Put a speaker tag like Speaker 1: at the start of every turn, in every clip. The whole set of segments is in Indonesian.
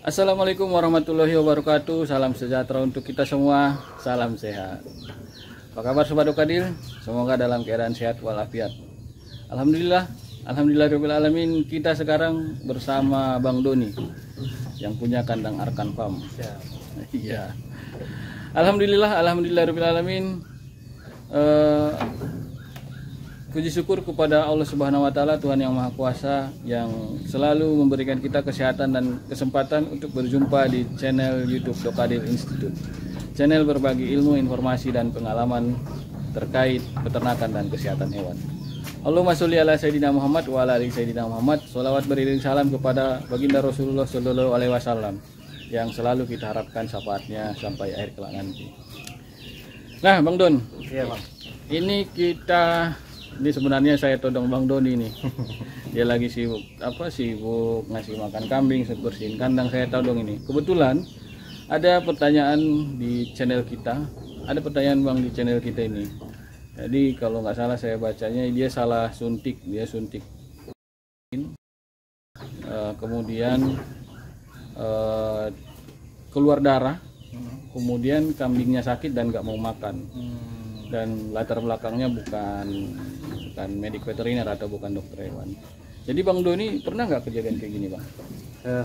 Speaker 1: Assalamualaikum warahmatullahi wabarakatuh. Salam sejahtera untuk kita semua. Salam sehat. Apa kabar Sobat Dokadil? Semoga dalam keadaan sehat walafiat. Alhamdulillahirabbil alamin. Kita sekarang bersama Bang Doni yang punya kandang Arkan Farm. Iya. Alhamdulillahirabbil alamin. Puji syukur kepada Allah Subhanahu wa taala, Tuhan yang Maha Kuasa, yang selalu memberikan kita kesehatan dan kesempatan untuk berjumpa di channel YouTube Dokadil Institute. Channel berbagi ilmu, informasi dan pengalaman terkait peternakan dan kesehatan hewan. Allahumma sholli ala sayyidina Muhammad wa ala ali sayyidina Muhammad. Shalawat beriring salam kepada baginda Rasulullah sallallahu alaihi wasallam yang selalu kita harapkan syafaatnya sampai akhir kelak nanti. Nah, Bang Don.
Speaker 2: Iya, Bang.
Speaker 1: Ini sebenarnya saya todong Bang Doni nih. Dia lagi sibuk ngasih makan kambing, bersihin kandang, saya todong ini. Kebetulan ada pertanyaan di channel kita. Ada pertanyaan Bang di channel kita ini. Jadi kalau nggak salah saya bacanya dia salah suntik, kemudian keluar darah, kemudian kambingnya sakit dan nggak mau makan. Dan latar belakangnya bukan medik veteriner atau bukan dokter hewan. Jadi Bang Doni pernah nggak kejadian kayak gini, Bang?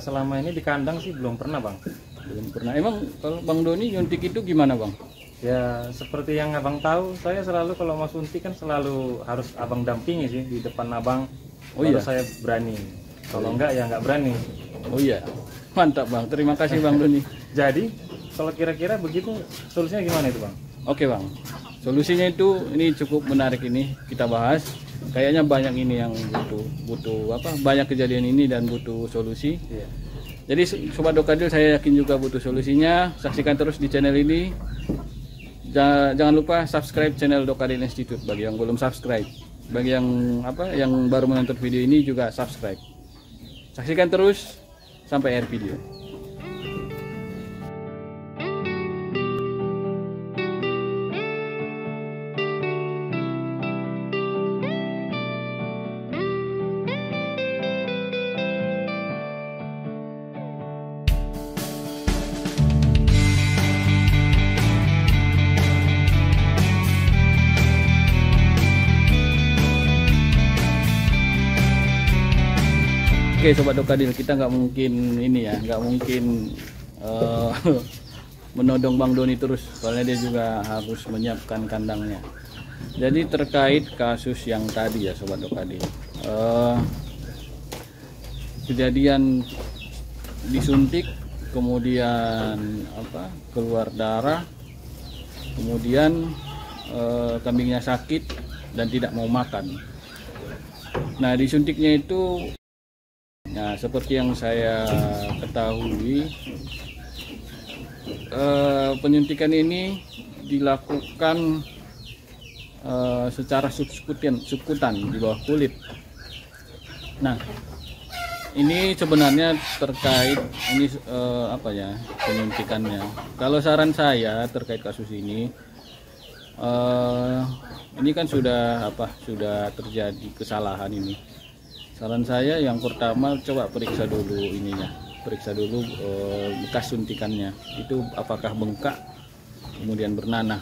Speaker 2: Selama ini di kandang sih belum pernah, Bang.
Speaker 1: Belum pernah. Emang kalau Bang Doni nyuntik itu gimana, Bang?
Speaker 2: Ya seperti yang Abang tahu, saya selalu kalau mau suntik kan selalu harus Abang dampingi sih di depan Abang. Baru saya berani. Kalau enggak ya nggak berani.
Speaker 1: Oh iya. Mantap, Bang. Terima kasih Bang Doni.
Speaker 2: Jadi kalau kira-kira begitu solusinya gimana itu, Bang?
Speaker 1: Oke, Bang. Solusinya itu ini cukup menarik, ini kita bahas. Kayaknya banyak ini yang butuh banyak kejadian ini dan butuh solusi.
Speaker 2: Iya.
Speaker 1: Jadi Sobat Dokadil, saya yakin juga butuh solusinya. Saksikan terus di channel ini. Jangan lupa subscribe channel Dokadil Institute bagi yang belum subscribe. Bagi yang baru menonton video ini juga subscribe. Saksikan terus sampai akhir video. Oke Sobat Dokadil, kita nggak mungkin menodong Bang Doni terus, soalnya dia juga harus menyiapkan kandangnya. Jadi terkait kasus yang tadi ya Sobat Dokadil, kejadian disuntik, kemudian keluar darah, kemudian kambingnya sakit dan tidak mau makan. Nah, disuntiknya itu, nah, seperti yang saya ketahui, penyuntikan ini dilakukan secara subkutan di bawah kulit. Nah, ini sebenarnya terkait penyuntikannya. Kalau saran saya terkait kasus ini kan sudah terjadi kesalahan ini. Saran saya yang pertama, coba periksa dulu bekas suntikannya itu apakah bengkak kemudian bernanah.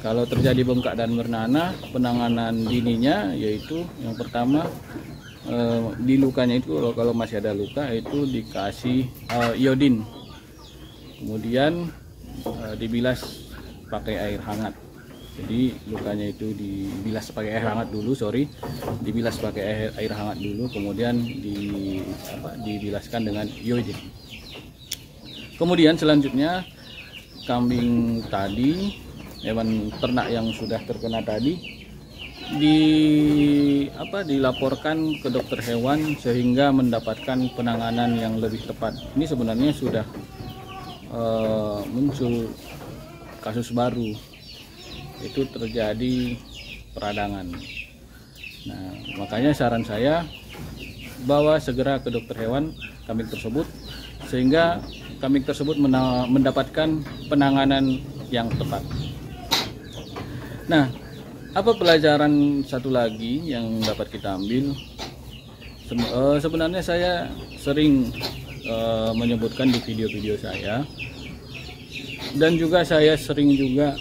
Speaker 1: Kalau terjadi bengkak dan bernanah, penanganan dininya yaitu yang pertama, di lukanya itu kalau masih ada luka itu dikasih iodin, kemudian dibilas pakai air hangat. Jadi lukanya itu dibilas pakai air hangat dulu, kemudian dibilaskan dengan iodin. Kemudian selanjutnya kambing tadi, hewan ternak yang sudah terkena tadi, dilaporkan ke dokter hewan sehingga mendapatkan penanganan yang lebih tepat. Ini sebenarnya sudah muncul kasus baru, itu terjadi peradangan. Nah, makanya saran saya bawa segera ke dokter hewan kambing tersebut sehingga kambing tersebut mendapatkan penanganan yang tepat. Nah, apa pelajaran satu lagi yang dapat kita ambil? Sebenarnya saya sering menyebutkan di video-video saya. Dan juga saya sering juga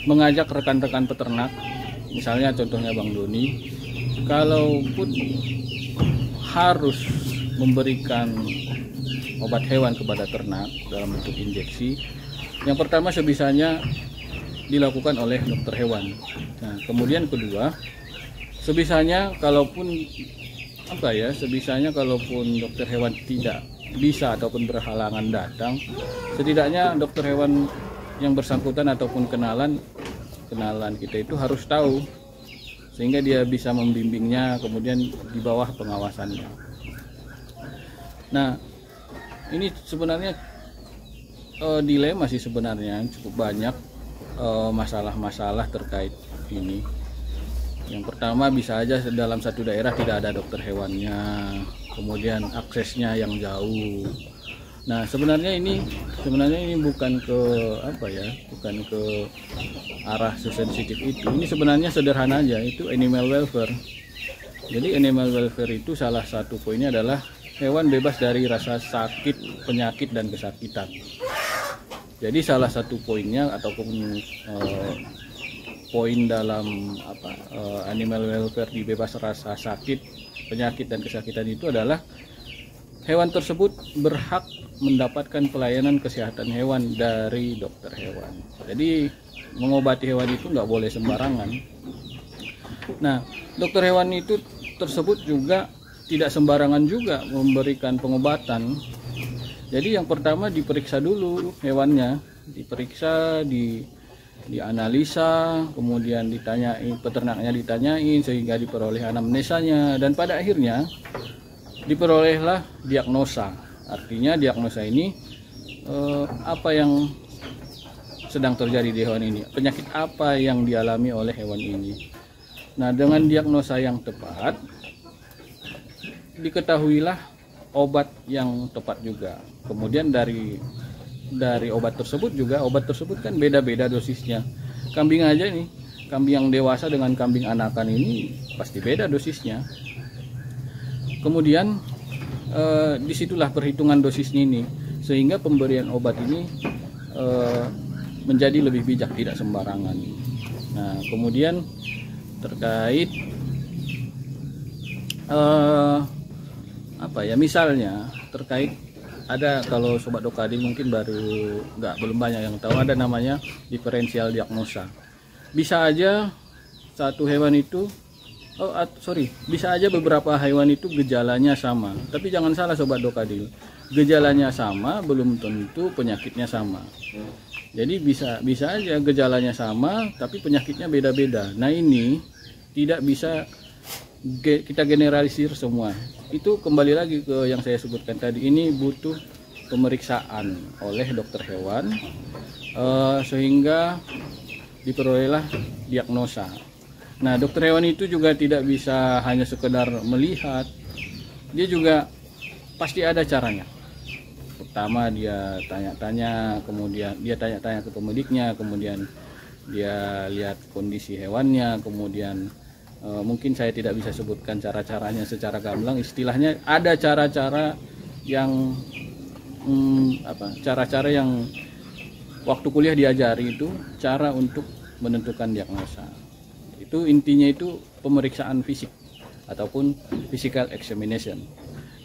Speaker 1: mengajak rekan-rekan peternak, misalnya contohnya Bang Doni, kalaupun harus memberikan obat hewan kepada ternak dalam bentuk injeksi, yang pertama sebisanya dilakukan oleh dokter hewan. Nah, kemudian kedua, sebisanya kalaupun dokter hewan tidak bisa ataupun berhalangan datang, setidaknya dokter hewan yang bersangkutan ataupun kenalan kita itu harus tahu, sehingga dia bisa membimbingnya kemudian di bawah pengawasannya. Nah, ini sebenarnya dilema sih sebenarnya, cukup banyak masalah-masalah terkait ini. Yang pertama, bisa aja dalam satu daerah tidak ada dokter hewannya, kemudian aksesnya yang jauh. Nah, sebenarnya ini bukan ke arah sensitif itu. Ini sebenarnya sederhana aja, itu animal welfare. Jadi animal welfare itu salah satu poinnya adalah hewan bebas dari rasa sakit, penyakit dan kesakitan. Jadi salah satu poinnya ataupun poin dalam animal welfare di bebas rasa sakit, penyakit dan kesakitan itu adalah hewan tersebut berhak mendapatkan pelayanan kesehatan hewan dari dokter hewan. Jadi mengobati hewan itu nggak boleh sembarangan. Nah, dokter hewan itu tersebut juga tidak sembarangan juga memberikan pengobatan. Jadi yang pertama diperiksa dulu hewannya, diperiksa, dianalisa, kemudian peternaknya ditanyain sehingga diperoleh anamnesanya, dan pada akhirnya diperolehlah diagnosa. Artinya diagnosa ini apa yang sedang terjadi di hewan ini, penyakit apa yang dialami oleh hewan ini. Nah, dengan diagnosa yang tepat diketahuilah obat yang tepat juga. Kemudian dari obat tersebut kan beda-beda dosisnya. Kambing aja nih, kambing yang dewasa dengan kambing anakan ini pasti beda dosisnya. Kemudian disitulah perhitungan dosisnya ini, sehingga pemberian obat ini menjadi lebih bijak, tidak sembarangan. Nah, kemudian terkait misalnya terkait ada, kalau Sobat Dokadil mungkin belum banyak yang tahu, ada namanya diferensial diagnosa. Bisa aja satu hewan itu bisa aja beberapa hewan itu gejalanya sama, tapi jangan salah Sobat Dokadil, gejalanya sama belum tentu penyakitnya sama. Jadi bisa aja gejalanya sama tapi penyakitnya beda-beda. Nah, ini tidak bisa kita generalisir semua. Itu kembali lagi ke yang saya sebutkan tadi, ini butuh pemeriksaan oleh dokter hewan sehingga diperolehlah diagnosa. Nah, dokter hewan itu juga tidak bisa hanya sekedar melihat, dia juga pasti ada caranya. Pertama dia tanya-tanya, kemudian dia tanya-tanya ke pemiliknya, kemudian dia lihat kondisi hewannya, kemudian mungkin saya tidak bisa sebutkan cara-caranya secara gamblang, istilahnya ada cara-cara yang cara-cara yang waktu kuliah diajari, itu cara untuk menentukan diagnosa. Itu intinya itu pemeriksaan fisik ataupun physical examination.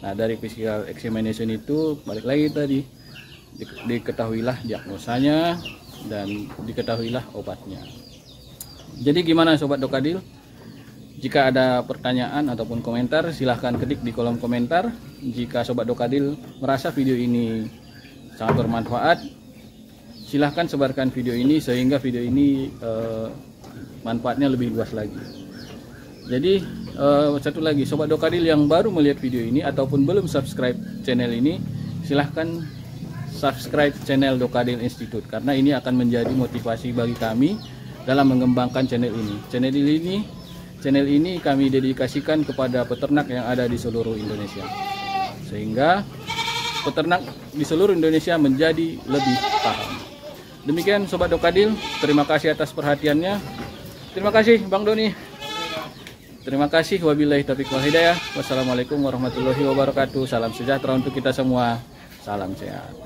Speaker 1: Nah, dari physical examination itu balik lagi tadi, diketahuilah diagnosanya dan diketahuilah obatnya. Jadi gimana Sobat Dokadil? Jika ada pertanyaan ataupun komentar, silahkan ketik di kolom komentar. Jika Sobat Dokadil merasa video ini sangat bermanfaat, silahkan sebarkan video ini sehingga video ini manfaatnya lebih luas lagi. Jadi satu lagi, Sobat Dokadil yang baru melihat video ini ataupun belum subscribe channel ini, silahkan subscribe channel Dokadil Institute, karena ini akan menjadi motivasi bagi kami dalam mengembangkan channel ini. Channel ini kami dedikasikan kepada peternak yang ada di seluruh Indonesia, sehingga peternak di seluruh Indonesia menjadi lebih paham. Demikian Sobat Dokadil, terima kasih atas perhatiannya. Terima kasih Bang Doni. Terima kasih. Wabillahi taufiq wal hidayah. Wassalamualaikum warahmatullahi wabarakatuh. Salam sejahtera untuk kita semua. Salam sehat.